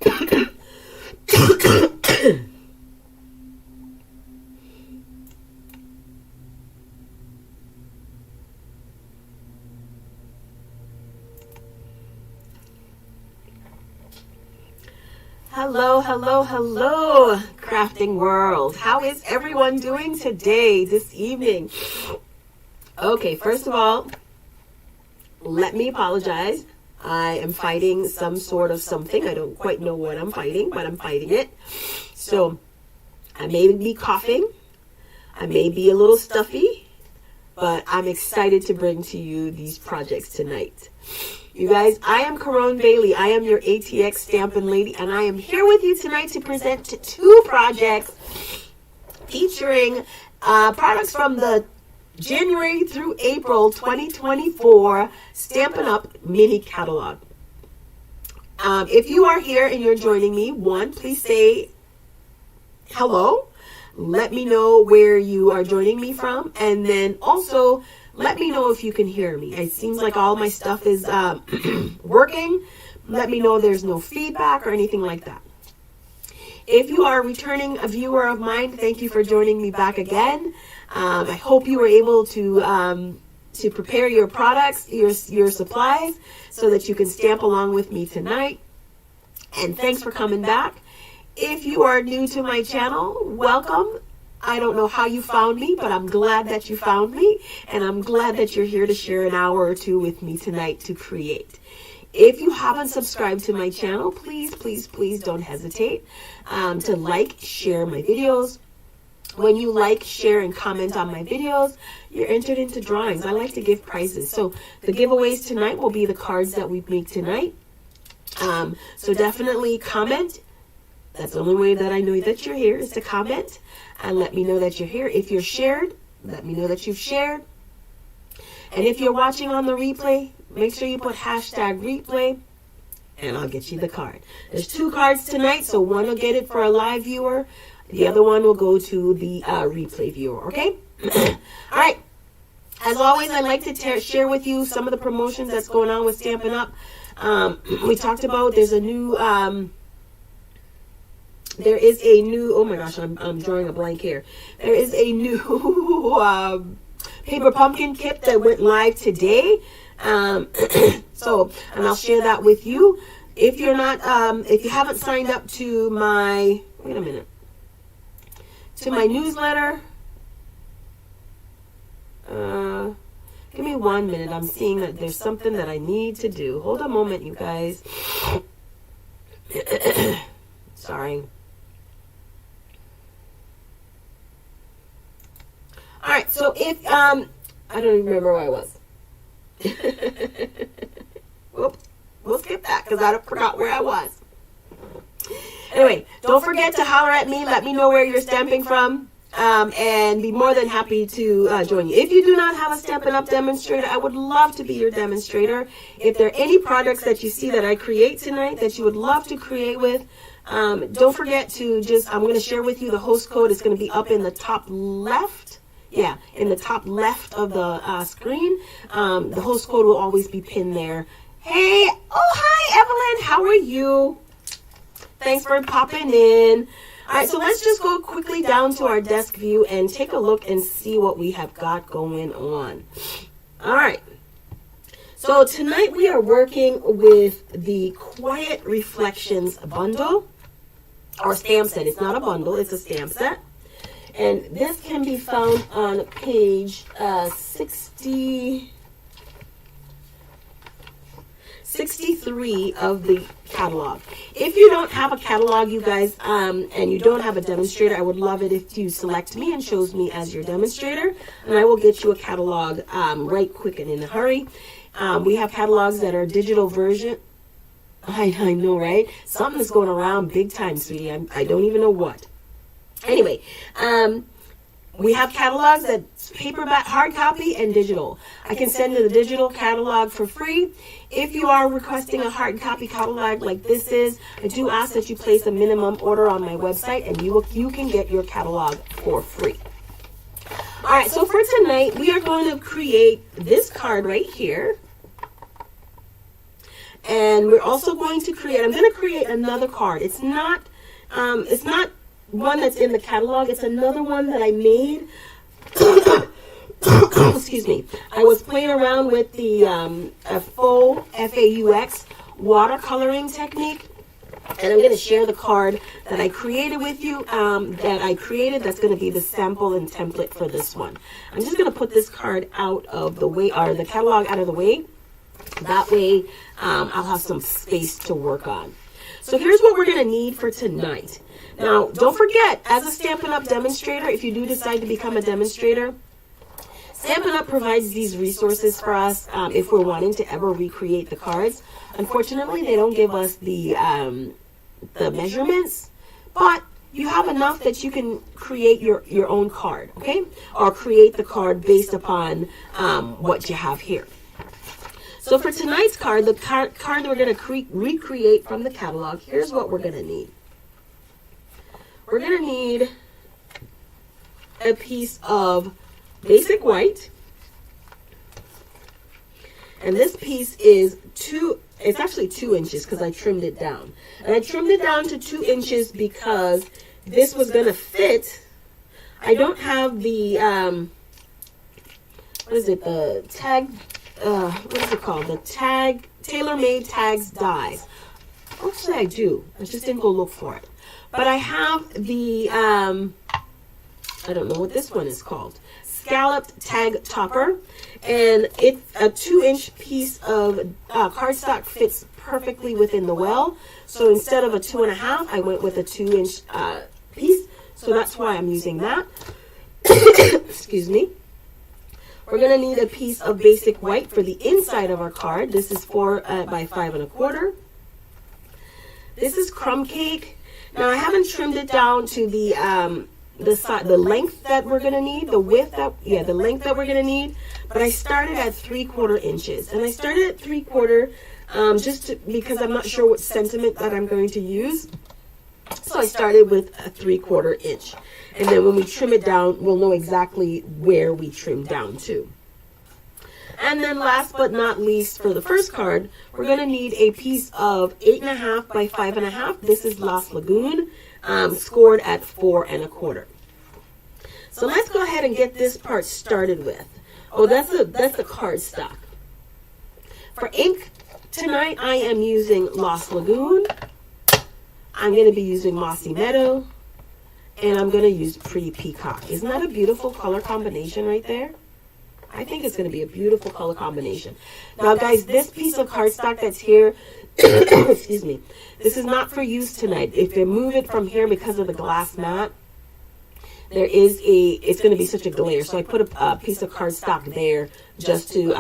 Hello, hello, hello, crafting world. How is everyone doing today, this evening? Okay, first of all, let me apologize. I am fighting some sort of something. I don't quite know what I'm fighting, but I'm fighting it. So I may be coughing. I may be a little stuffy, but I'm excited to bring to you these projects tonight. You guys, I am Caron Bailey. I am your ATX Stampin' Lady, and I am here with you tonight to present two projects featuring products from the January through April 2024 Stampin' Up mini catalog. If you are here and you're joining me, one, please say hello. Let me know where you are joining me from, and then also let me know if you can hear me. It seems like all my stuff is working. Let me know there's no feedback or anything like that. If you are returning a viewer of mine, thank you for joining me back again. I hope you were able to prepare your products, your supplies, so that you can stamp along with me tonight. And thanks for coming back. If you are new to my channel, welcome. I don't know how you found me, but I'm glad that you found me, and I'm glad that you're here to share an hour or two with me tonight to create. If you haven't subscribed to my channel, please, please, please don't hesitate to like, share my videos. When you like, share, and comment on my videos, you're entered into drawings. I like to give prizes. So the giveaways tonight will be the cards that we make tonight. So definitely comment. That's the only way that I know that you're here, is to comment and let me know that you're here. If you're shared, let me know that you've shared. And if you're watching on the replay, make sure you put hashtag replay, and I'll get you the card. There's two cards tonight, so one will get it for a live viewer. The other one will go to the replay viewer, okay? All right. As always, I'd like to share with you some of the promotions that's going on with Stampin' Up. We talked about there is a new, oh my gosh, I'm drawing a blank here. There is a new paper pumpkin kit that went live today. And I'll share that with you. If you're not, if you haven't signed up to my, to my newsletter, give me 1 minute. I'm seeing that there's something that I need to do. Hold a moment, you guys. Sorry. All right, so if, I don't even remember where I was. Whoop, we'll skip that because I forgot where I was. Anyway, don't forget to holler at me. Let me know where you're stamping from, and be more than happy to join you. If you do not have a Stampin' Up demonstrator, I would love to be your demonstrator. If there are any projects that you see that I create tonight that you would love to create with, don't forget to I'm going to share with you the host code. It's going to be up in the top left. Yeah, in the top left of the screen. The host code will always be pinned there. Hey, oh, hi, Evelyn. How are you? Thanks for popping in. All right, so let's just go quickly down to our desk view and take a look and see what we have got going on. All right. So tonight we are working with the Quiet Reflections bundle or stamp set. It's not a bundle, it's a stamp set. And this can be found on page 63 of the catalog. If you don't have a catalog, you guys, and you don't have a demonstrator, I would love it if you select me and chose me as your demonstrator, and I will get you a catalog right quick and in a hurry. We have catalogs that are digital version. I know, right? Something's going around big time, sweetie. I don't even know what. Anyway, we have catalogs that's paperback, hard copy, and digital. I can send you the digital catalog for free. If you are requesting a hard copy catalog like this is, I do ask that you place a minimum order on my website, and you can get your catalog for free. All right, so for tonight, we are going to create this card right here. And we're also going to create, I'm going to create another card. It's not one that's in the catalog. It's another one that I made. Excuse me. I was playing around with the Faux, F-A-U-X, watercoloring technique. And I'm going to share the card that I created with you, that's going to be the sample and template for this one. I'm just going to put this card out of the way, or the catalog out of the way. That way, I'll have some space to work on. So here's what we're going to need for tonight. Now, don't forget, as a Stampin' Up! Demonstrator, if you do decide to become a demonstrator, Stampin' Up! Provides these resources for us if we're wanting to ever recreate the cards. Unfortunately, they don't give us the measurements, but you have enough that you can create your own card, okay? Or create the card based upon what you have here. So for tonight's card, the card that we're going to recreate from the catalog, here's what we're going to need. We're going to need a piece of basic white. And this piece is it's actually 2 inches because I trimmed it down. And I trimmed it down to 2 inches because this was going to fit. I don't have the, the tag, what is it called? The tailor-made tags dies. Actually, I do. I just didn't go look for it. But I have the, I don't know what this one is called. Scalloped tag topper. And it's a 2-inch piece of cardstock fits perfectly within the well. So instead of a 2.5, I went with a 2-inch piece. So that's why I'm using that. Excuse me. We're going to need a piece of basic white for the inside of our card. This is 4 by 5 1/4. This is crumb cake. Now I haven't trimmed it down to the length that we're going to need, the length that we're going to need. But I started at 3/4 inches, and I started at 3/4 because I'm not sure what sentiment that I'm going to use. So I started with a 3/4 inch. And then when we trim it down, we'll know exactly where we trim down to. And then last but not least, for the first card, we're going to need a piece of 8.5 by 5.5. This is Lost Lagoon, scored at 4 1/4. So let's go ahead and get this part started with. Oh, that's the cardstock. For ink tonight, I am using Lost Lagoon. I'm going to be using Mossy Meadow. And I'm going to use Pretty Peacock. Isn't that a beautiful color combination right there? I think it's going to be a beautiful color combination. Now, guys, this piece of cardstock that's here, excuse me, this is not for use tonight. If you move it from here because of the glass mat, it's going to be such a glare. So I put a piece of cardstock there just to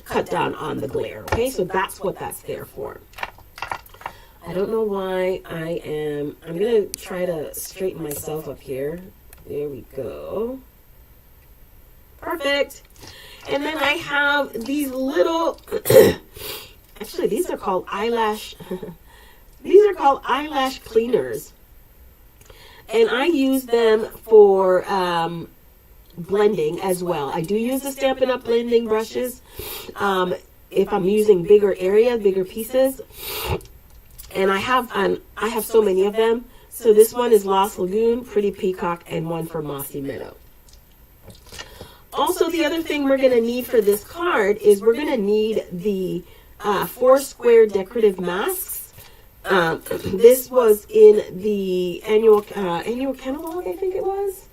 cut down on the glare. Okay, so that's what that's there for. I don't know why I'm going to try to straighten myself up here. There we go. Perfect. And then I have these little, actually these are called eyelash, eyelash cleaners. And I use them for blending as well. I do use the Stampin' Up! Blending brushes if I'm using bigger pieces. And I have so many of them. So this one is Lost Lagoon, Pretty Peacock, and one for Mossy Meadow. Also, the other thing we're going to need for this card is we're going to need the 4 square decorative masks. This was in the annual catalog, I think it was.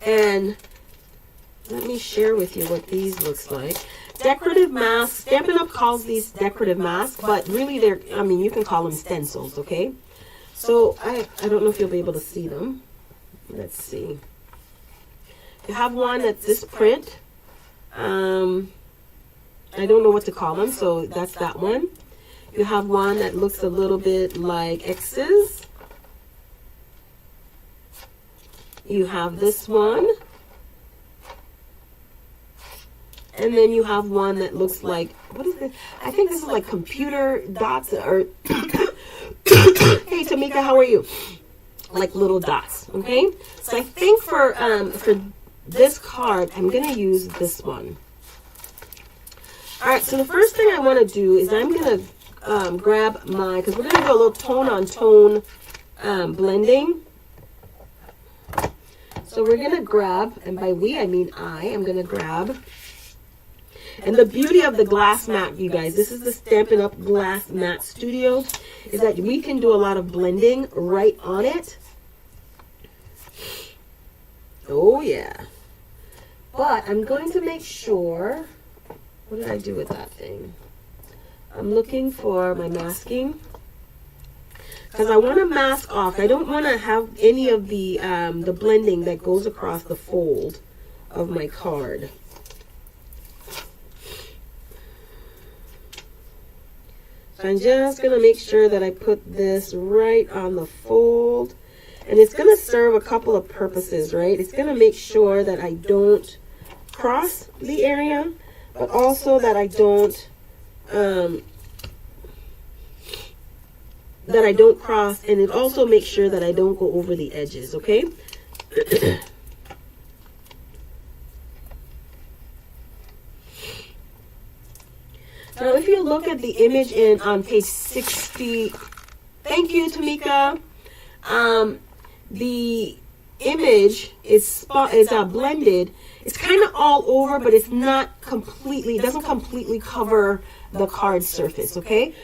And let me share with you what these looks like. Decorative masks. Stampin' Up! Calls these decorative masks, but really you can call them stencils, okay? So I don't know if you'll be able to see them. Let's see. You have one that's this print. I don't know what to call them, so that's that one. You have one that looks a little bit like X's. You have this one. And then you have one that looks like, what is this? I think this is like computer dots or, hey Tamika, how are you? like little dots, okay? So I think for this card, I'm going to use this one. All right, so the first thing I want to do is I'm going to grab my, because we're going to do a little tone-on-tone blending. So we're going to grab, and by we, I mean I am going to grab. And the beauty of the glass mat, you guys, this is the Stampin' Up! Glass Mat Studio, is that we can do a lot of blending right on it. Oh, yeah. But I'm going to make sure, what did I do with that thing? I'm looking for my masking, because I want to mask off. I don't want to have any of the blending that goes across the fold of my card. So I'm just going to make sure that I put this right on the fold. And it's going to serve a couple of purposes, right? It's going to make sure that I don't cross the area, but also that I don't cross, and it also makes sure that I don't go over the edges, okay? Now, if you look at the image on page 60, thank you, Tamika. The image is blended. It's kind of all over, but it's not completely, it doesn't completely cover the card surface, okay?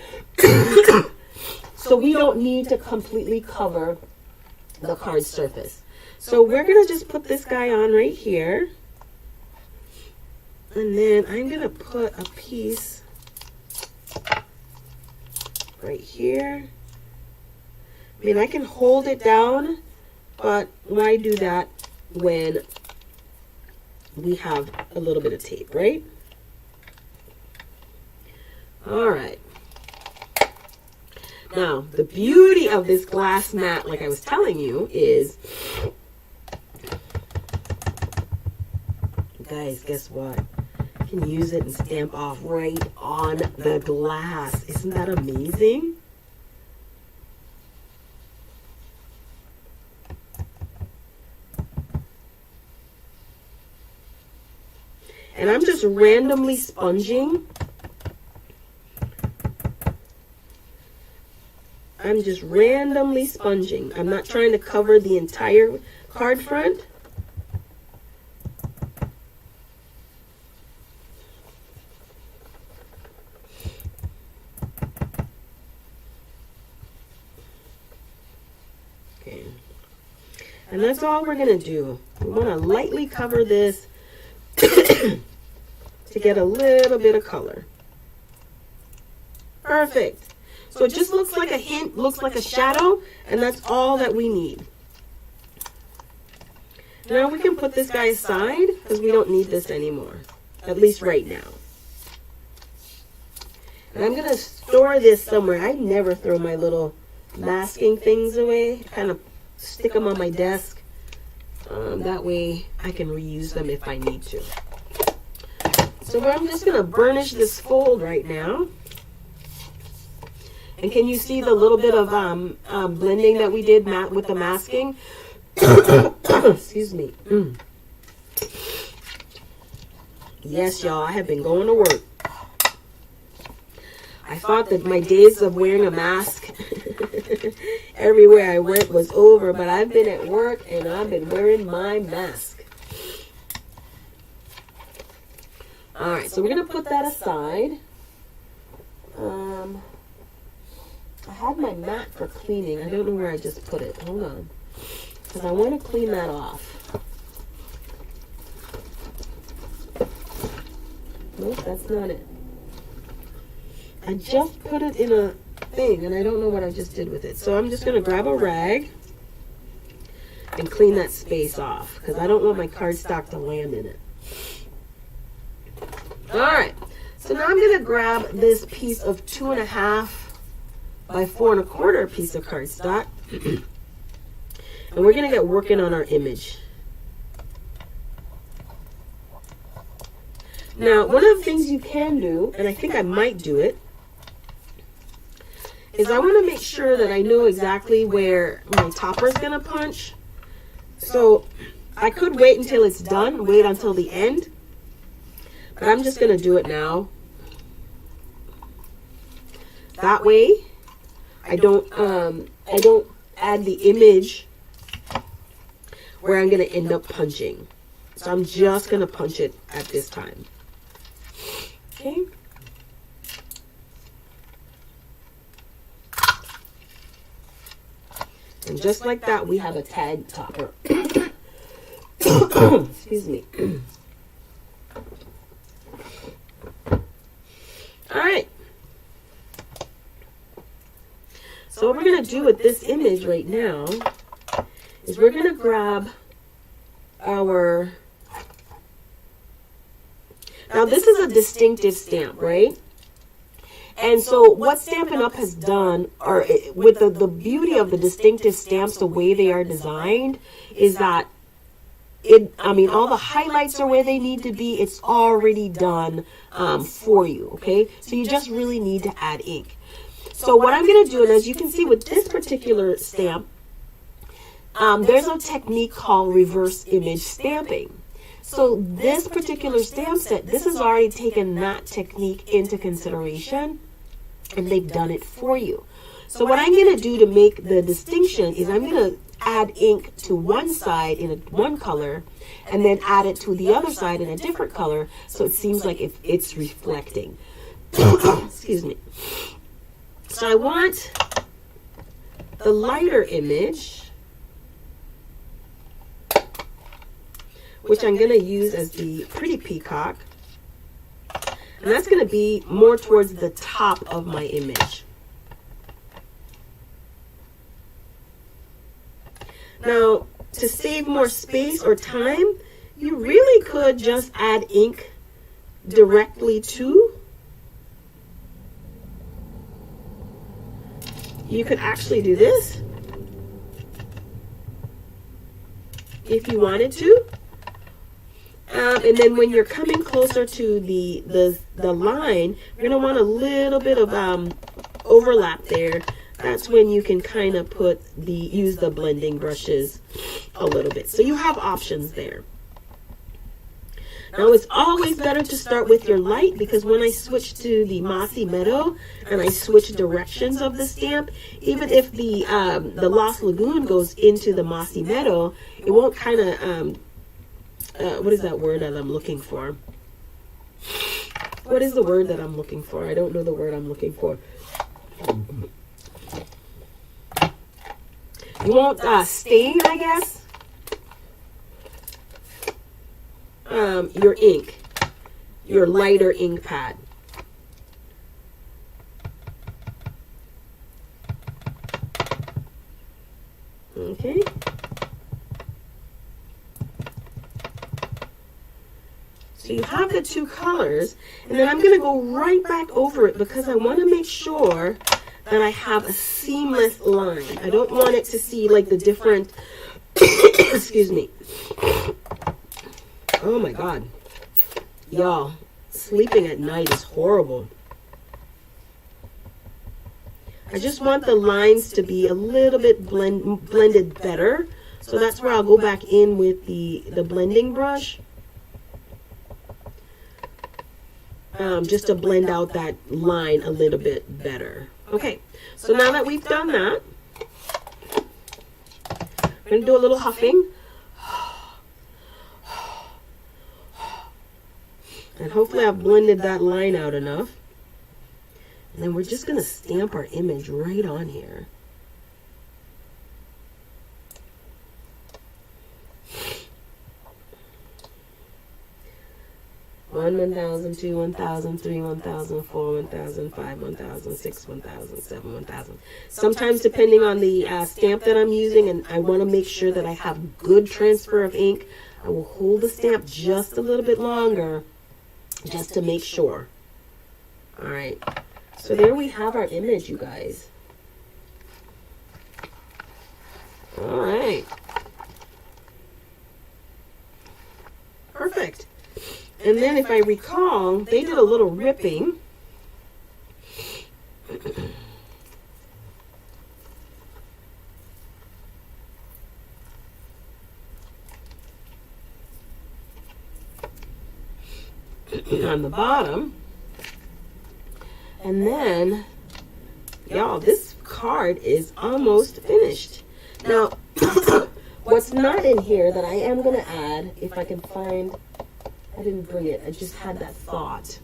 So we don't need to completely cover the card surface. So we're going to just put this guy on right here. And then I'm going to put a piece right here. I mean, I can hold it down, but why do that when we have a little bit of tape, right? All right. Now, the beauty of this glass mat, like I was telling you, is, guys, guess what? You can use it and stamp off right on the glass. Isn't that amazing? And I'm just randomly sponging. I'm just randomly sponging. I'm not trying to cover the entire card front. Okay. And that's all we're going to do. We want to lightly cover this to get a little bit of color. Perfect. So it just looks like a hint, looks like a shadow, and that's all that we need. Now we can put this guy aside because we don't need this anymore, at least right now. And I'm going to store this somewhere. I never throw my little masking things away. Kind of stick them on my desk. That way I can reuse them if I need to. So I'm just going to burnish this fold right now. And can you see the little bit of blending that we did with the masking? Excuse me. Yes, y'all, I have been going to work. I thought that my days of wearing a mask everywhere I went was over, but I've been at work and I've been wearing my mask. All right, so we're going to put that aside. I had my mat for cleaning. I don't know where I just put it. Hold on. Because I want to clean that off. Nope, that's not it. I just put it in a thing, and I don't know what I just did with it. So I'm just going to grab a rag and clean that space off, because I don't want my cardstock to land in it. All right. So now I'm going to grab this piece of 2.5 by 4 1/4 piece of cardstock, and we're going to get working on our image. Now, one of the things you can do, and I think I might do it, is I want to make sure that I know exactly where my topper is going to punch. So I could wait until it's done, wait until the end, but I'm just going to do it now. That way I don't add the image where I'm going to end up punching. So I'm just going to punch it at this time. Okay. And just like that, we have a tag topper. Excuse me. All right. So what we're going to do with this image right now is we're going to grab our... Now this is a distinctive stamp, right? And so what Stampin' Up has done, or with the beauty of the distinctive stamps, the way they are designed, is that all the highlights are where they need to be. It's already done for you, okay? So you just really need to add ink. So what I'm going to do, and as you can see with this particular stamp, there's a technique called reverse image stamping. So this particular stamp set, this has already taken that technique into consideration, and they've done it for you. So what I'm going to do to make the distinction is I'm going to add ink to one side in one color, and then add it to the other side in a different color, so it seems like it's reflecting. Excuse me. So I want the lighter image, which I'm going to use as the pretty peacock. And that's going to be more towards the top of my image. Now, to save more space or time, you really could just add ink directly to. You could actually do this if you wanted to. And then when you're coming closer to the line, you're going to want a little bit of overlap there. That's when you can kind of use the blending brushes a little bit. So you have options there. Now it's always better to start with your light, because when I switch to the Mossy Meadow and I switch directions of the stamp, even if the Lost Lagoon goes into the Mossy Meadow, it won't kind of what is that word that I'm looking for? What is the word that I'm looking for? I don't know the word I'm looking for. You won't stain, I guess, your ink, your lighter ink pad. Okay. So you have the two colors, and then I'm going to go right back over it because I want to make sure that I have a seamless line. I don't want it to see like the different, excuse me. Oh my God. Y'all, sleeping at night is horrible. I just want the lines to be a little bit blended better. So that's where I'll go back in with the blending brush. Just to blend out that line a little bit better. Okay, so now that we've done that, we're going to do a little huffing. And hopefully I've blended that line out enough. And then we're just going to stamp our image right on here. One, 1,000, 2, 1,000, 3, 1,000, 4, 1,000, 5, 1,000, 6, 1,000, 7, 1,000. Sometimes depending on the stamp that I'm using, and I want to make sure that I have good transfer of ink, I will hold the stamp just a little bit longer just to make sure. All right. So there we have our image, you guys. All right. Perfect. And then if I recall, they did a little ripping. on the bottom. And then, y'all, this card is almost finished. Now, what's not in here that I am going to add, if I can find, I didn't bring it, I just had that thought,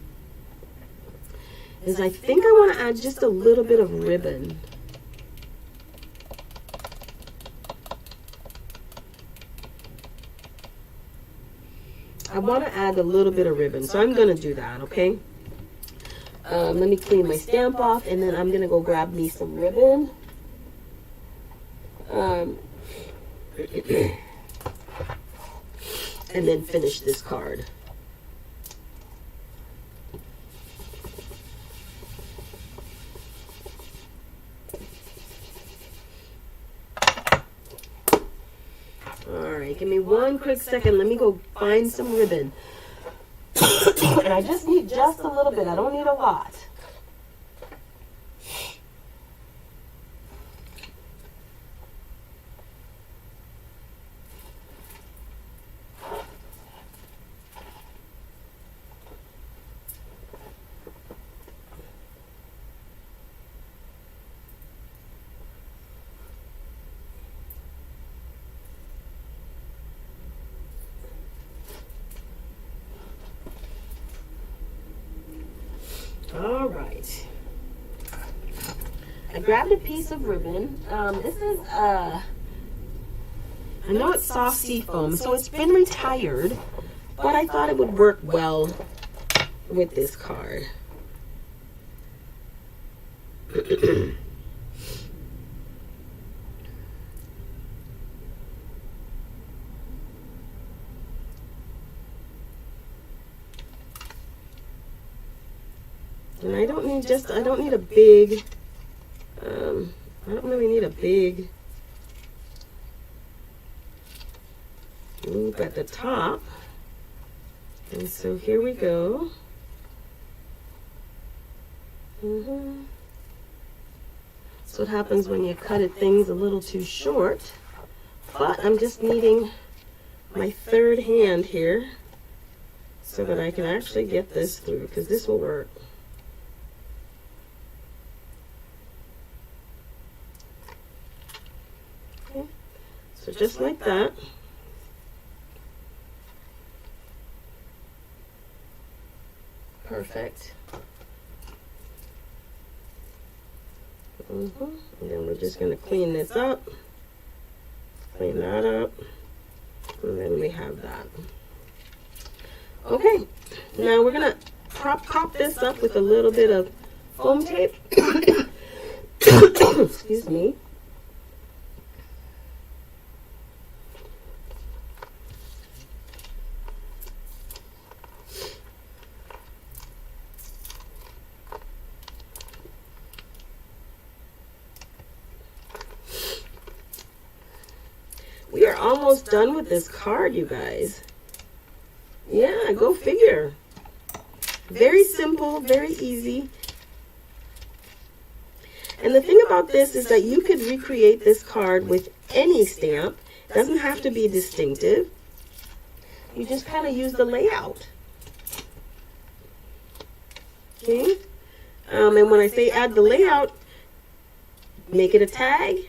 is I think I want to add just a little bit of ribbon. I want to add a little bit of ribbon, so I'm going to do that, okay? Let me clean my stamp off, and then I'm going to go grab me some ribbon. And then finish this card. Alright, give me one quick second. Let me go find some ribbon. And I just need just a little bit. I don't need a lot. All right. I grabbed a piece of ribbon. This is, I know it's soft sea foam, so it's been retired, but I thought it would work well with this card. And I don't need a big, I don't really need a big loop at the top. And so here we go. That's what happens when you cut things a little too short. But I'm just needing my third hand here so that I can actually get this through, because this will work. So just like that. Perfect. And then we're just going to clean this up. Clean that up. And then we have that. Okay. Now we're going to prop this up with a little bit of foam tape. Excuse me. We are almost done with this card, you guys. Yeah, go figure. Very simple, very easy. And the thing about this is that you could recreate this card with any stamp. It doesn't have to be distinctive. You just kind of use the layout. Okay? And when I say add the layout, make it a tag.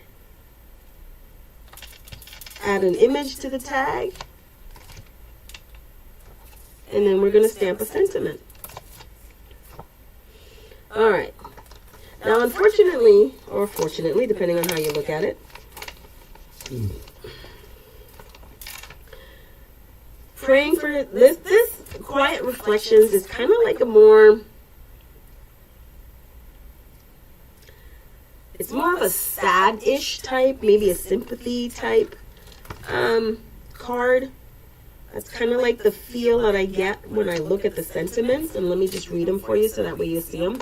Add an image to the tag, and then we're going to stamp a sentiment. All right. Now, unfortunately, or fortunately, depending on how you look at it, praying for this Quiet Reflections is kind of like a more, it's more of a sad-ish type, maybe a sympathy type card. That's kind of like the feel that I get when I look at the sentiments. And let me just read them for you so that way you see them.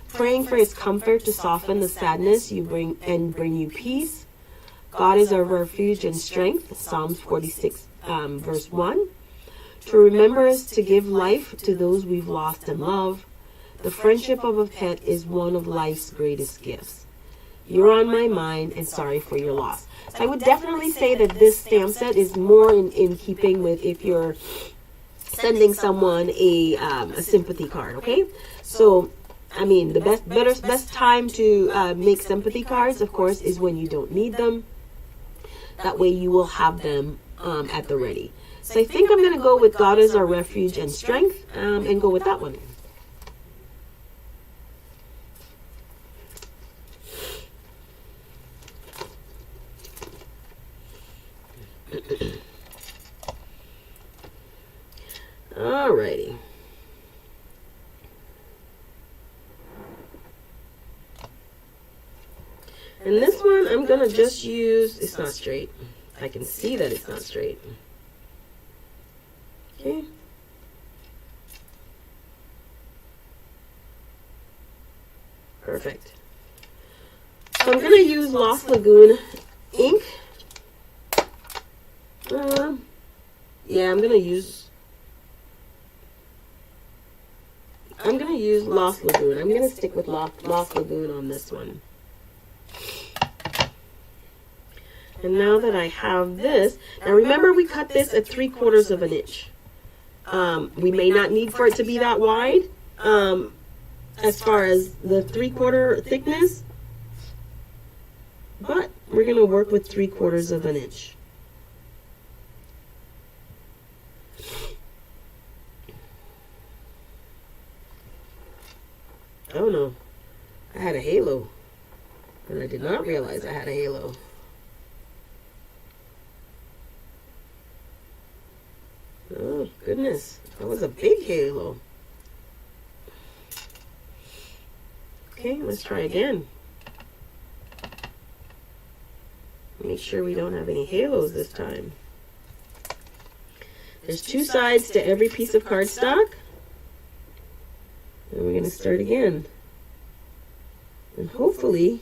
Praying for his comfort to soften the sadness you bring you peace. God is our refuge and strength. Psalms 46 verse 1. To remember us to give life to those we've lost and love. The friendship of a pet is one of life's greatest gifts. You're on my mind and sorry for your loss. So I would definitely say that this stamp set is more in keeping with if you're sending someone a sympathy card, okay? So, I mean, the best time to make sympathy cards, of course, is when you don't need them. That way you will have them at the ready. So I think I'm going to go with God is our refuge and strength, and go with that one. Alrighty. And this one, I'm going to just use, it's not straight. I can see that it's not straight. Okay. Perfect. So I'm going to use Lost Lagoon ink. Yeah, I'm going to use Lost Lagoon. I'm going to stick with Lost Lagoon on this one. And now that I have this, now remember we cut this at 3/4 of an inch. We may not need for it to be that wide, as far as the 3/4 thickness, but we're going to work with 3/4 of an inch. Oh no, I had a halo, and I did not realize I had a halo. Oh, goodness. That was a big halo. Okay, let's try again. Make sure we don't have any halos this time. There's 2 sides to every piece of cardstock. And we're going to start again. And hopefully...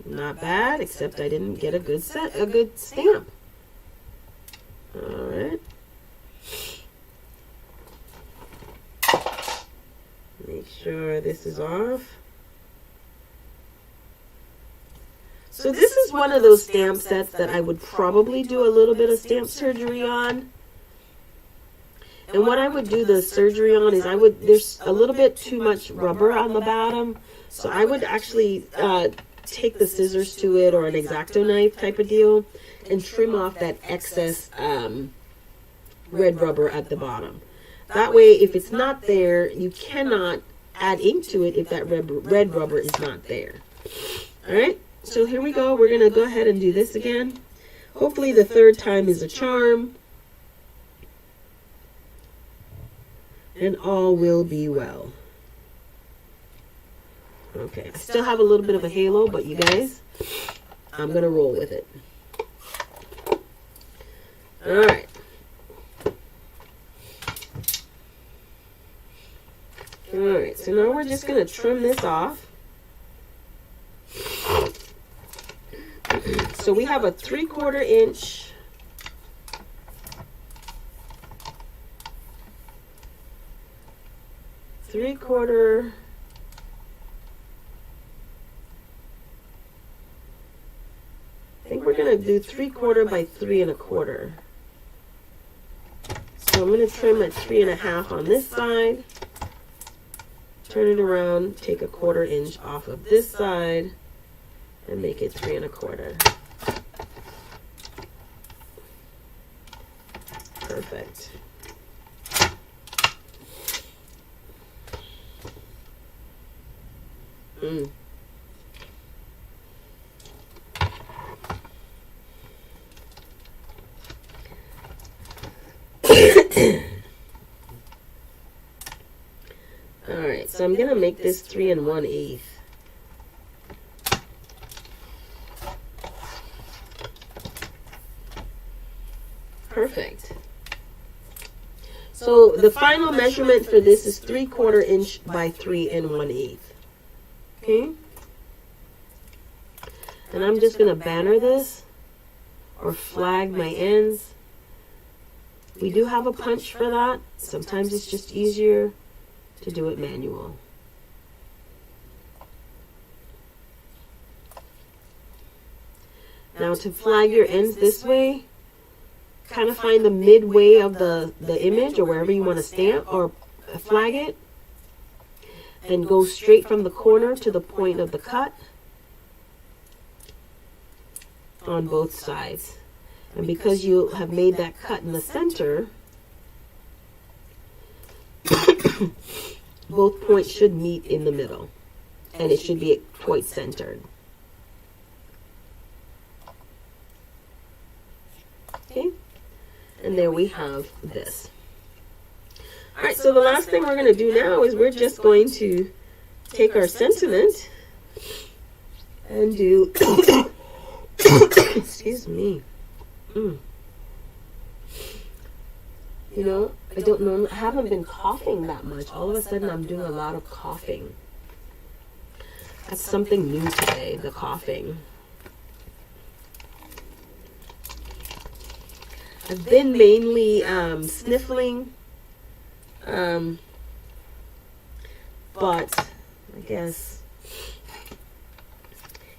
Not bad, except I didn't get a good stamp. All right. Make sure this is off. So this is one of those stamp sets that I would probably do a little bit of stamp surgery on. And what I would do the surgery on is there's a little bit too much rubber on the bottom. So I would actually take the scissors to it, or an X-Acto knife type of deal, and trim off that excess red rubber at the bottom. That way, if it's not there, you cannot add ink to it if that red rubber is not there. Alright, so here we go. We're going to go ahead and do this again. Hopefully the 3rd time is a charm. And all will be well. Okay, I still have a little bit of a halo, but you guys, I'm going to roll with it. Alright. Alright, so now we're just going to trim this off. So we have a 3/4 inch. I think we're going to do 3/4 by 3 1/4. So I'm going to trim at 3 1/2 on this side. Turn it around, take a 1/4 inch off of this side, and make it 3 1/4. Perfect. Alright, so I'm going to make this 3 1/8. Perfect. So the final measurement for this is 3/4 inch by 3 1/8. Okay? And I'm just going to banner this, or flag my ends. We do have a punch for that. Sometimes it's just easier to do it manual. Now to flag your ends this way, kind of find the midway of the image or wherever you want to stamp or flag it. And go straight from the corner to the point of the cut on both sides. And because you have made that cut in the center, both points should meet in the middle. And it should be quite centered. Okay, and there we have this. All right, so the last thing we're going to do now is we're just going to take our sentiment and do, excuse me, you know, I haven't been coughing that much. All of a sudden I'm doing a lot of coughing. That's something new today, the coughing. I've been mainly sniffling, but I guess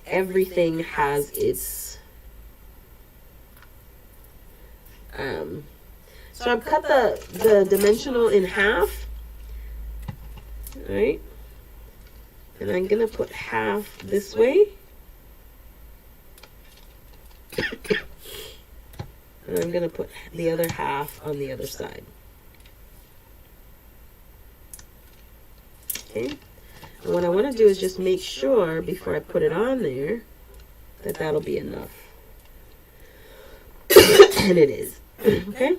everything has its, so I've cut the dimensional in half, all right, and I'm going to put half this way. And I'm going to put the other half on the other side. Okay. And what I want to do is just make sure before I put it on there that that'll be enough. And it is. Okay.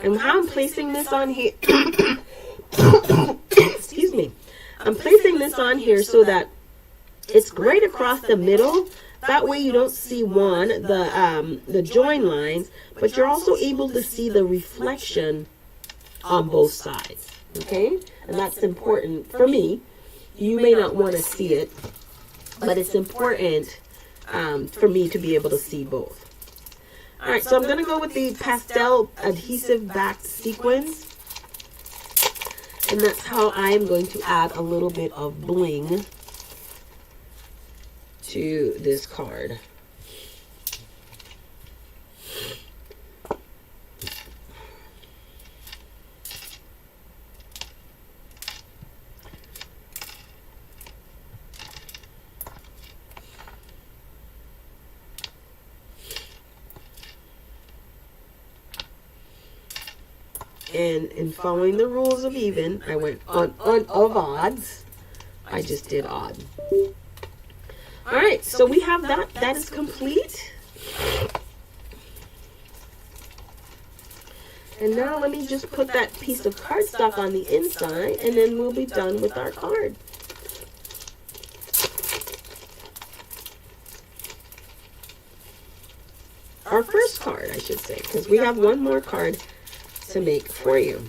And how I'm placing this on here, excuse me. I'm placing this on here so that it's right across the middle. That way you don't see the join lines, but you're also able to see the reflection on both sides. Okay? And that's important for me. You may not want to see it, but it's important for me to be able to see both. All right, so I'm going to go with the pastel adhesive backed sequins. And that's how I'm going to add a little bit of bling to this card. And in following the rules of even, I went on of odds. I just did odd. All right, so we have that. That is complete. And now let me just put that piece of cardstock on the inside, and then we'll be done with our card. Our first card, I should say, because we have one more card to make for you.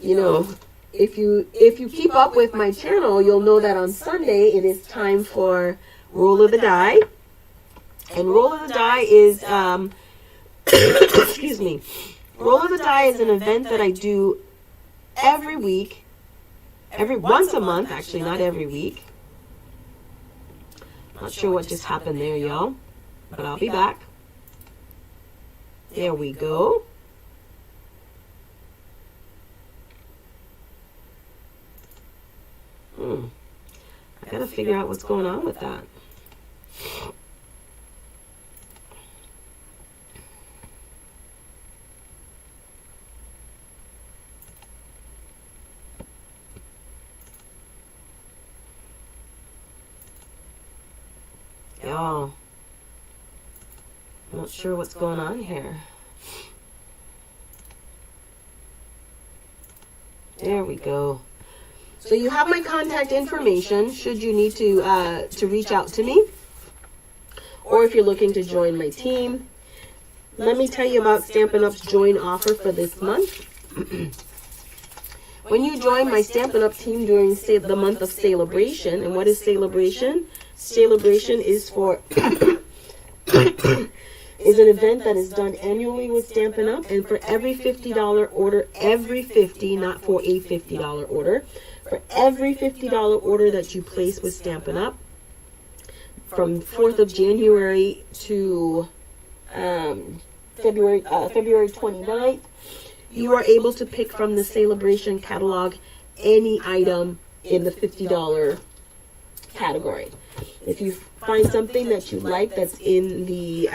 You know, if you keep up with my channel, you'll know that on Sunday it is time for Roll of the Die. And Roll of the Die is excuse me. Roll of the Die is an event that I do every week. Once a month, actually, not every week. Not sure what just happened there, y'all, but I'll be back. There we go. I gotta figure out what's going on with that. Y'all, I'm not sure what's going on here. There we go. So you have my contact information should you need to reach out to me, or if you're looking to join my team. Let me tell you about Stampin' Up's join offer for this month. When you join my Stampin' Up team during the month of celebration, and what is celebration? Celebration is for is an event that is done annually with Stampin' Up. And for every $50 order, every 50, not for a $50 order, for every $50 order that you place with Stampin' Up, from 4th of January to February 29th, you are able to pick from the Celebration catalog any item in the $50 category. If you find something that you like that's in the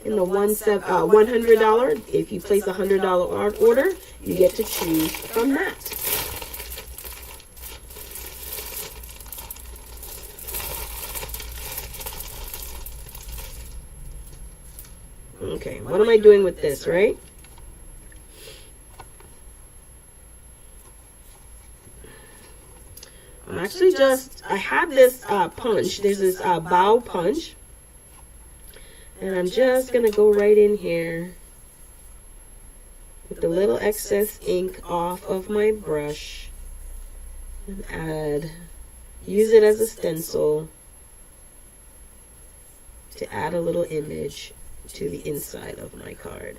$100, if you place a $100 order, you get to choose from that. Okay, what am I doing with this, right? I'm actually I have this punch. There's this bow punch. And I'm just going to go right in here with the little excess ink off of my brush and use it as a stencil to add a little image to the inside of my card.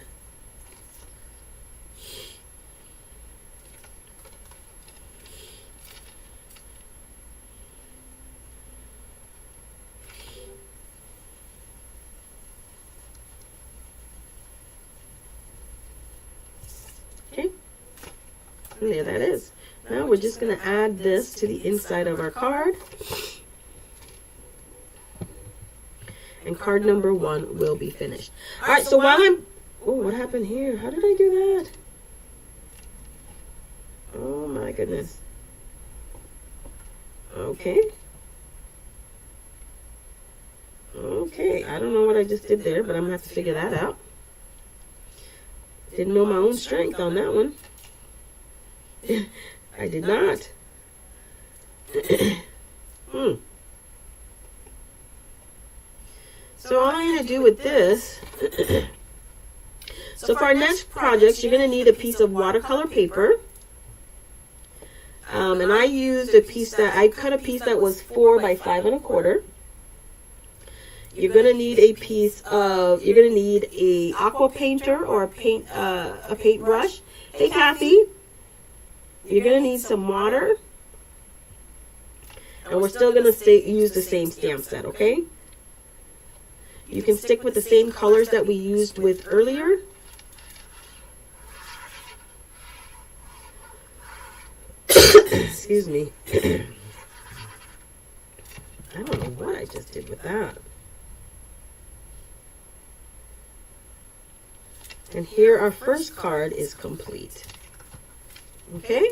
Okay, and there that is. Now we're just going to add this to the inside of our card. And card number 1 will be finished. All right, so while I'm... Oh, what happened here? How did I do that? Oh, my goodness. Okay. Okay, I don't know what I just did there, but I'm going to have to figure that out. Didn't know my own strength on that one. I did not. So all I'm going to do with this, so for our next projects, you're going to need a piece of watercolor paper. And I used I cut a piece that was 4 by 5 1/4. You're going to need you're going to need a aqua painter or a paintbrush. Hey, Kathy. You're going to need some water. And we're still going to use the same stamp set, okay? You can stick with the same colors that we used with earlier. Excuse me. I don't know what I just did with that. And here our first card is complete. Okay?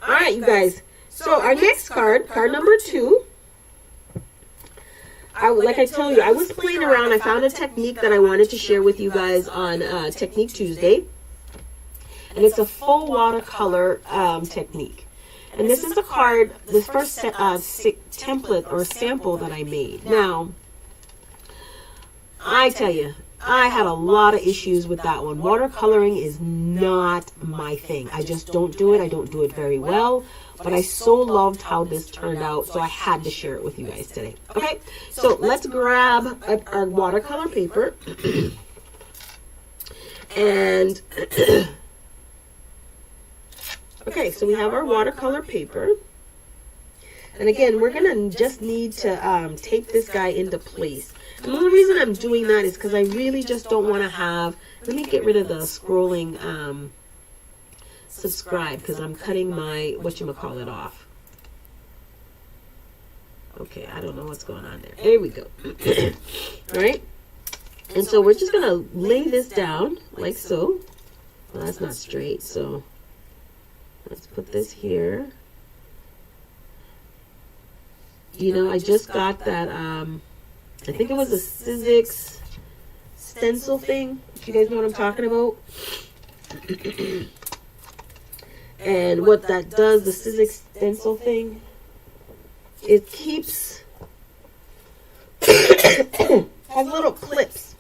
All right, you guys. So our next card number 2. Like I told you, I was playing around. I found a technique that I wanted to share with you guys on Technique Tuesday. And it's a faux watercolor technique. And this is the card, this first template or sample that I made. Now, I tell you, I had a lot of issues with that one. Watercoloring is not my thing. I just don't do it. I don't do it very well. But I so loved how this turned out, so I had to share it with you guys today. Okay, so let's grab our watercolor paper. And, okay, so we have our watercolor paper. And again, we're going to just need to tape this guy into place. And the only reason I'm doing that is because I really just don't want to have... Let me get rid of the scrolling subscribe, because I'm cutting my whatchamacallit off. Okay, I don't know what's going on there. There we go. All right. And so we're just going to lay this down like so. Well, that's not straight, so let's put this here. You know, I just got that, I think it was a Sizzix stencil thing. If you guys know what I'm talking about. And what that does, the Sizzix stencil thing, it keeps, has little clips.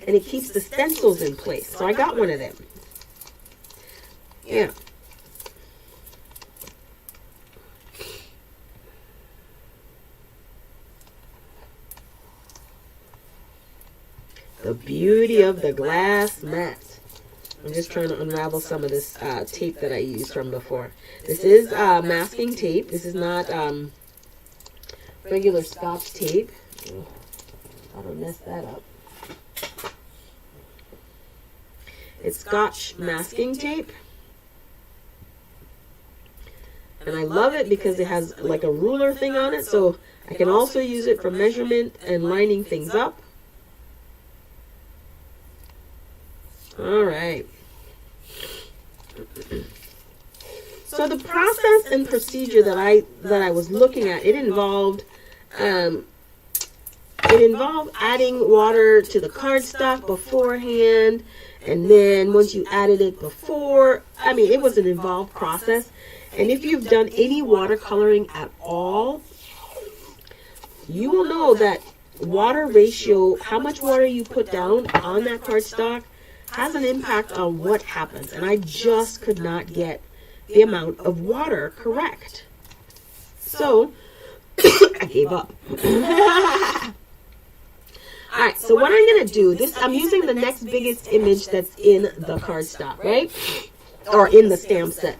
And it keeps the stencils in place. So I got one of them. Yeah. The beauty of the glass mat. I'm just trying to unravel some of this tape that I used from before. This is masking tape. This is not regular Scotch tape. Oh, I don't mess that up. It's Scotch masking tape. And I love it because it has like a ruler thing on it, so I can also use it for measurement and lining things up. All right. So the process and procedure that I was looking at, it involved adding water to the cardstock beforehand, and then once you added it before, I mean, it was an involved process. And if you've done any watercoloring at all, you will know that water ratio, how much water you put down on that cardstock, has an impact on what happens. And I just could not get the amount of water correct. So, I gave up. Alright, so what I'm going to do, I'm using the next biggest image that's in the cardstock, right? Or in the stamp set.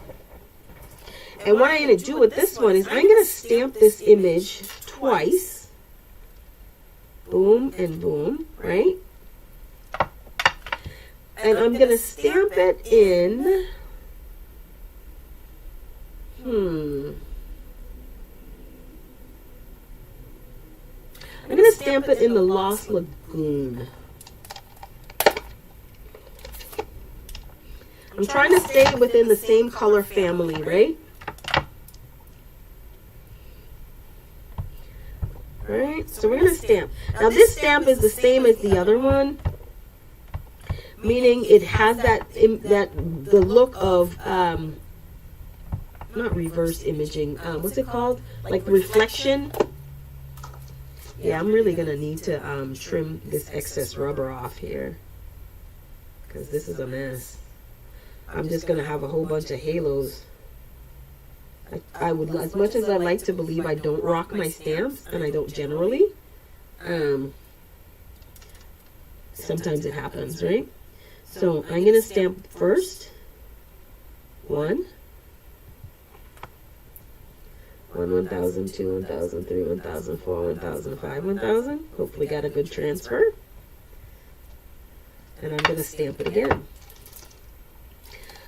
And what I'm going to do with this one is I'm going to stamp this image twice. Boom and boom, right? And I'm going to stamp it in, I'm going to stamp it in the Lost Lagoon. I'm trying to stay within the same color family, right? Alright, so we're going to stamp. Now this stamp is the same as the other one, meaning it has the look of, not reverse imaging, what's it called? Like reflection. Yeah, I'm really going to need to trim this excess rubber off here, because this is a mess. I'm just going to have a whole bunch of halos. I would, as much as I like to believe I don't rock my stamps, and I don't generally, sometimes it happens, right? So I'm going to stamp first. 1, 1,000, 2, 1,000, 3, 1,000, 4, 1,000, 5, 1,000. Hopefully got a good transfer. And I'm going to stamp it again.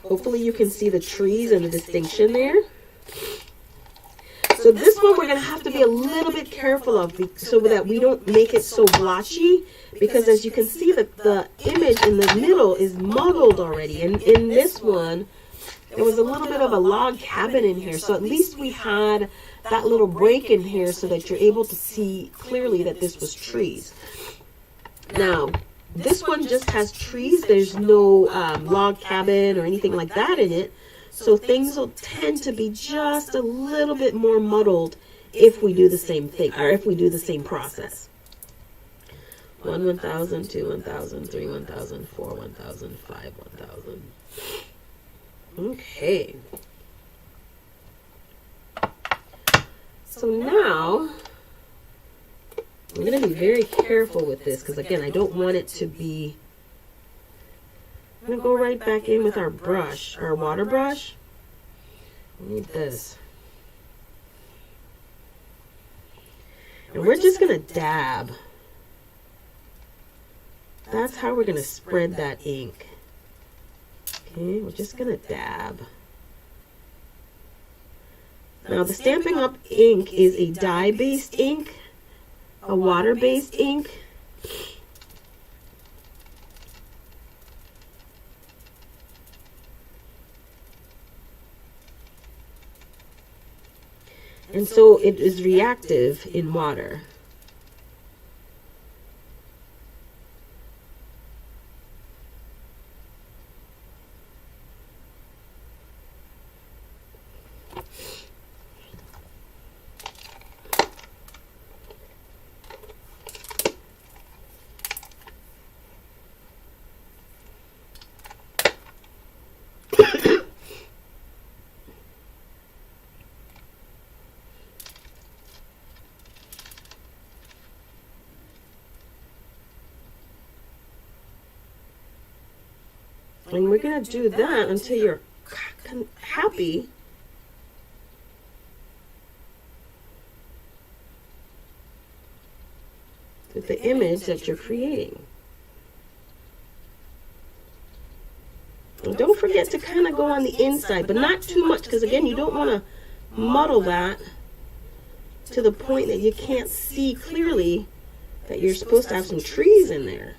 Hopefully you can see the trees and the distinction there. So this one we're going to have to be a little bit careful of so that we don't make it so blotchy, because as you can see, the image in the middle is muggled already. And in this one, there was a little bit of a log cabin in here, so at least we had that little break in here so that you're able to see clearly that this was trees. Now, this one just has trees. There's no log cabin or anything like that in it. So things will tend to be just a little bit more muddled if we do the same thing, or if we do the same process. 1, 1,000, 2, 1,000, 3, 1,000, 4, 1,000, 5, 1,000. Okay. So now, I'm going to be very careful with this, because again, I don't want it to be, I'm going to go right back in with our brush, our water brush. I need this. And we're just going to dab. That's how we're going to spread that ink. Okay, we're just going to dab. Now the Stampin' Up ink is a dye-based ink, a water-based ink. And so it is reactive in water. And we're going to do that until you're happy with the image that you're creating. And don't forget to kind of go on the inside, but not too much, because again, you don't want to muddle that to the point that you can't see clearly that you're supposed to have some trees in there.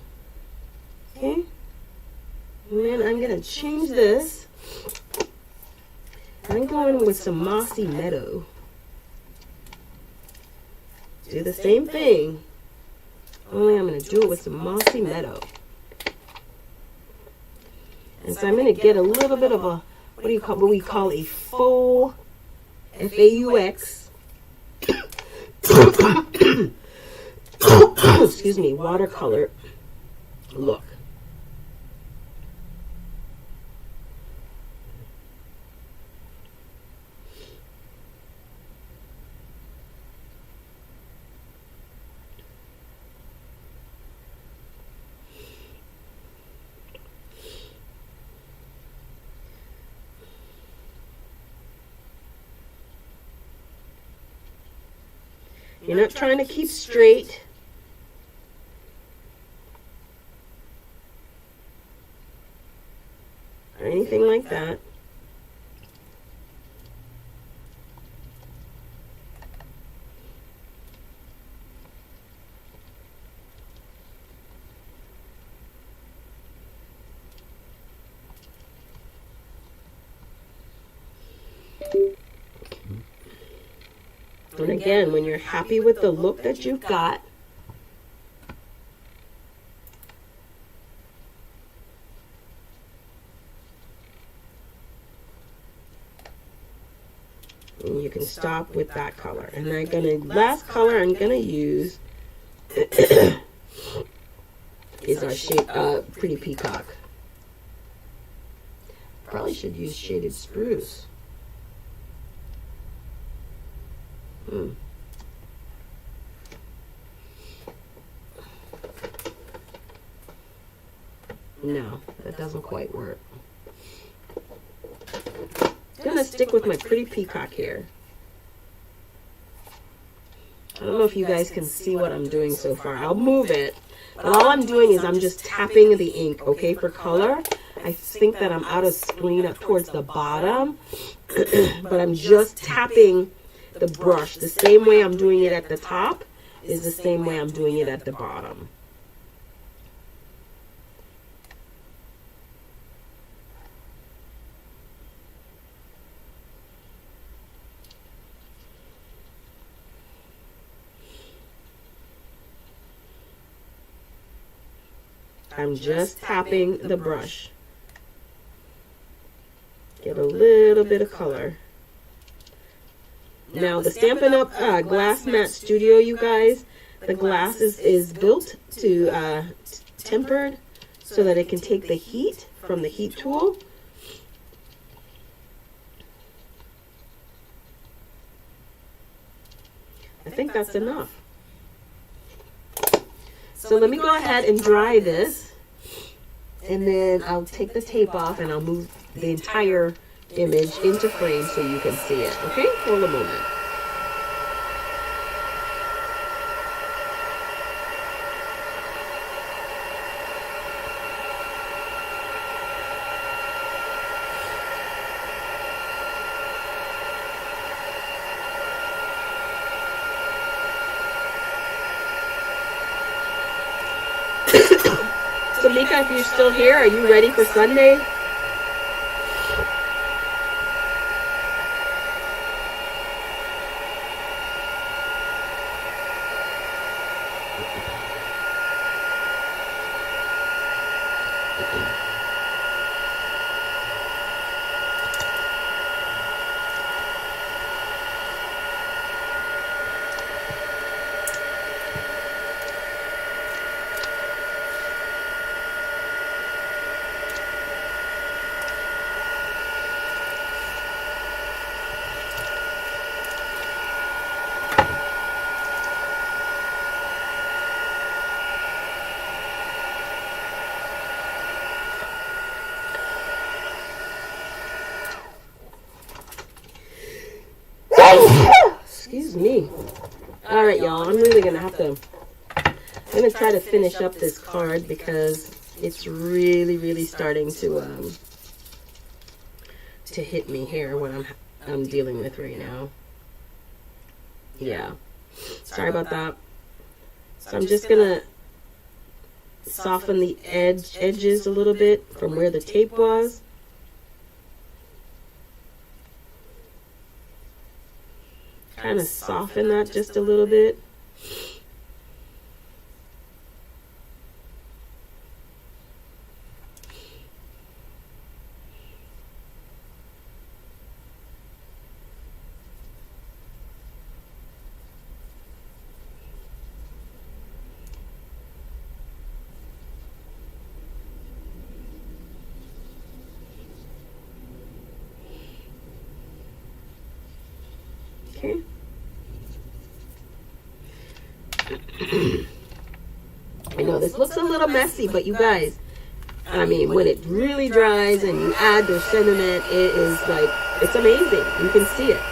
Okay? And then I'm going to change this. I'm going with some mossy meadow. Do the same thing, only I'm going to do it with some mossy meadow. And so I'm going to get a little bit of a, what we call a faux, F-A-U-X, excuse me, watercolor look. You're not trying to keep straight. Or anything like that. And again, when you're happy with the look that you've got, and you can stop with that color. And I'm gonna, last color I'm gonna use is our shade, Pretty Peacock. Probably should use Shaded Spruce. No, that doesn't quite work. I'm gonna stick with my Pretty Peacock here. I don't know if you guys can see what I'm doing so far. I'll move it, but all I'm doing is I'm just tapping the ink, okay, for color. I think that I'm out of screen up towards the bottom, but I'm just tapping the brush. The same way I'm doing it at the top is the same way I'm doing it at the bottom. I'm just tapping the brush. Get a little bit of color. Now the Stampin' Up Glass Matte Studio, you guys, the glass is built to tempered so that it can take the heat from the heat tool. I think that's enough. So let me go ahead and dry this, and then I'll take the tape off and I'll move the entire image into frame so you can see it. Okay, hold a moment. So Mika, if you're still here, are you ready for Sunday? All right, y'all, I'm really going to have to, I'm going to try to finish up this card because it's really starting to hit me here what I'm dealing with right now. Yeah. Sorry about that. So I'm just going to soften the edges a little bit from where the tape was. Kind of soften that just a little bit. Okay. I know this looks a little messy, but you guys, I mean, when it really dries and you add the sentiment, it is like, it's amazing. You can see it.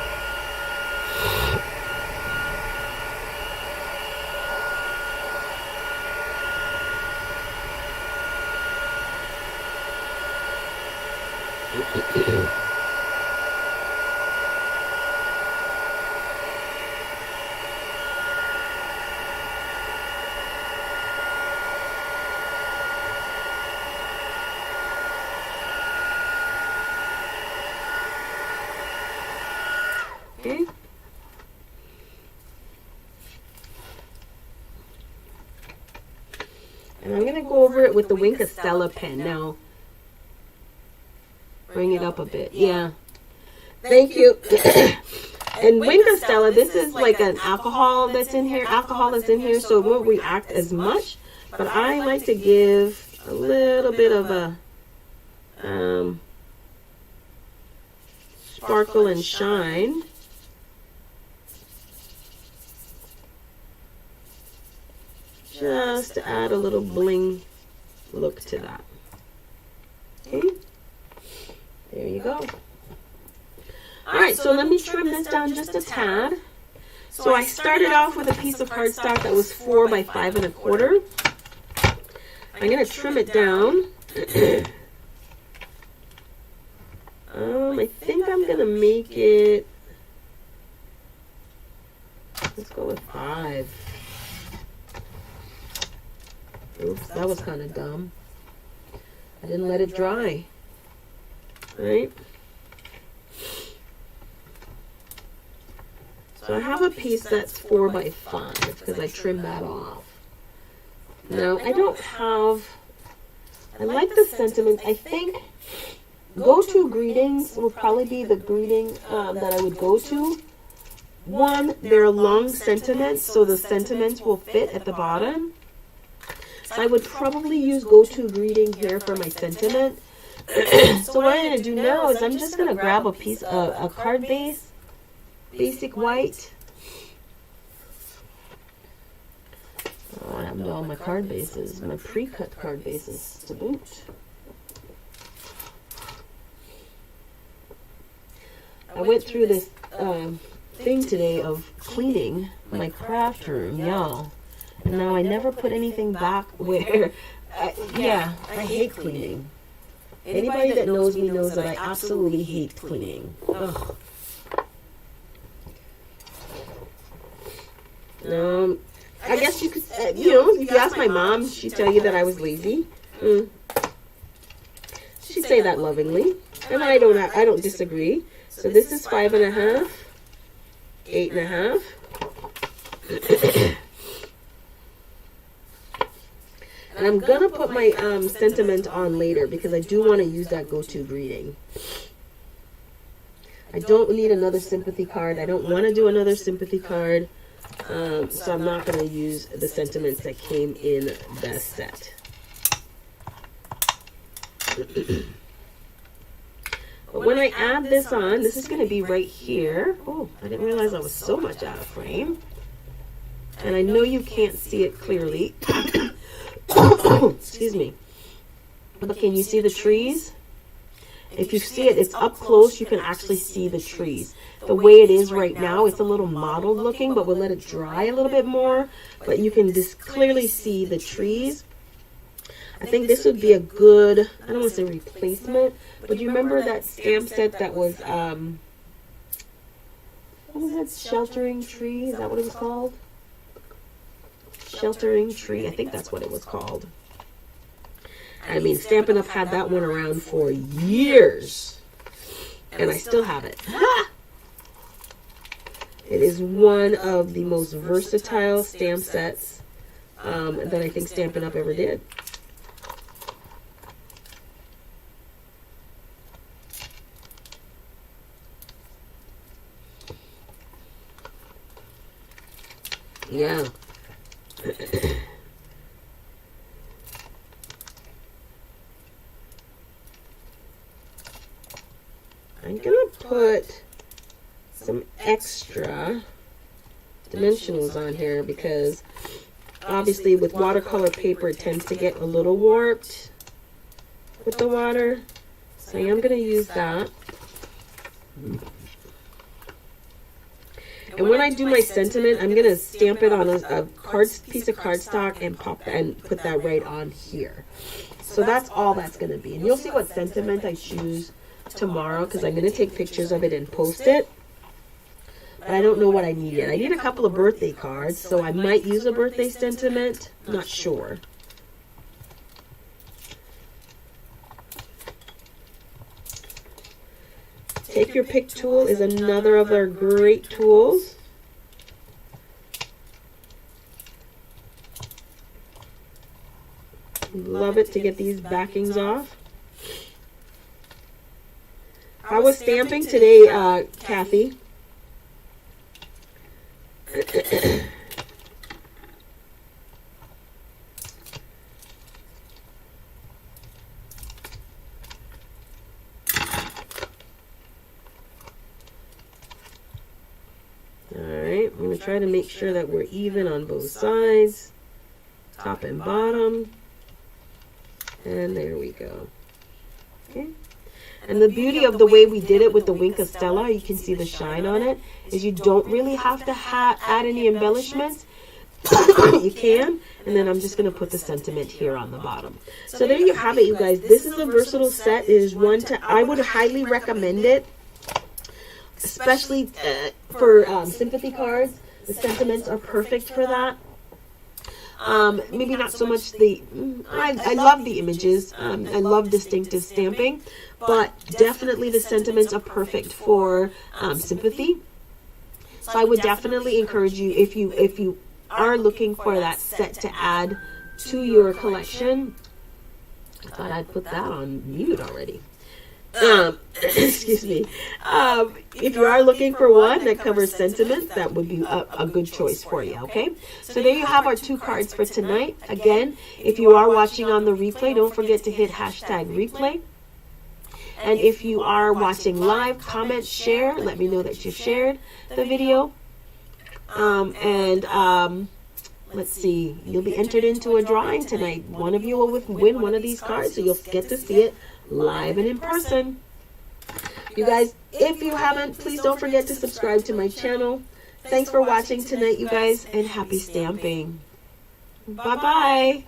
Okay. And I'm going to go over it with the Wink of Stella pen. Now, bring it up a bit. Yeah. Thank you. And Wink of Stella, this is like an alcohol that's in here. Alcohol is in here, so it won't react as much. But I like to give a little bit of a sparkle and shine. Just to add a little bling look to that. Okay, there you go. Alright, so let me trim this down just a tad. So I started off with a piece of cardstock that was 4 by 5 1/4. I'm going to trim it down. I think I'm going to make it, let's go with 5. Oops, that was kind of dumb. I didn't let it dry. Right? So I have a piece that's 4 by 5 because I trimmed that off. Now, I don't have, I like the sentiment. I think go-to greetings will probably be the greeting that I would go to. One, they're long sentiments, so the sentiments will fit at the bottom. So I would probably use go-to greeting here for my sentiment. So what I'm going to do now is I'm just going to grab a piece of a card base, basic white. Oh, I have all my card bases, my pre-cut card bases to boot. I went through this thing today of cleaning my craft room, y'all. And now I never put anything back where, I hate cleaning. Anybody that knows me knows that I absolutely hate cleaning. Ugh. I guess you could, if you ask my mom, she'd tell you that I was lazy. She'd say that lovingly, and I don't disagree. So this is 5 1/2, 8 1/2. And I'm going to put my sentiment on later because I do want to use that go-to greeting. I don't need another sympathy card. I don't want to do another sympathy card. So I'm not going to use the sentiments that came in the set. But when I add this on, this is going to be right here. Oh, I didn't realize I was so much out of frame. And I know you can't see it clearly. Excuse me. But can you see the trees? If you see it, it's up close, you can actually see the trees. The way it is right now, it's a little mottled looking, but we'll let it dry a little bit more. But you can just clearly see the trees. I think this would be a good, I don't want to say replacement, but you remember that stamp set that was, what was that, Sheltering Tree? Is that what it was called? Sheltering Tree, I think that's what it was called. I mean, Stampin' Up! Had that one around for years, and I still have it. It is one of the most versatile stamp sets that I think Stampin' Up! Ever did. Yeah. I'm gonna put some extra dimensionals on here because obviously with watercolor paper it tends to get a little warped with the water. So I am gonna use that. And when I do my sentiment, I'm gonna stamp it on a piece of cardstock and put that right on here. So that's all that's gonna be. And you'll see what sentiment I choose tomorrow because I'm gonna take pictures of it and post it. But I don't know what I need yet. I need a couple of birthday cards, so I might use a birthday sentiment. Not sure. Take Your Pick tool is another of our great tools. Love it to get these backings off. How was stamping today, Kathy? Alright, I'm going to try to make sure that we're even on both sides, top and bottom, and there we go. Okay. And the beauty of the way we did it with the Wink of Stella, you can see the shine on it, is you don't really have to add any embellishments. You can, and then I'm just going to put the sentiment here on the bottom. So there you have it, you guys. This is a versatile set. It is one I would highly recommend it, especially for sympathy cards. The sentiments are perfect for that. Maybe not so much I love the images. I love distinctive stamping, but definitely the sentiments are perfect for sympathy. So I would definitely encourage you, if you are looking for that set to add to your collection. I thought I'd put that on mute already. Excuse me. If you are looking for one that covers sentiments, that would be a good choice for you, okay? So there you have our 2 cards for tonight. Again, if you are watching on the replay, don't forget to hit #replay. And if you are watching live, comment, share. Let me know that you shared the video. Let's see. You'll be entered into a drawing tonight. One of you will win one of these cards, so you'll get to see it live and in person. You guys, if you haven't, please don't forget to subscribe to my channel. Thanks for watching tonight, you guys, and happy stamping. Bye-bye.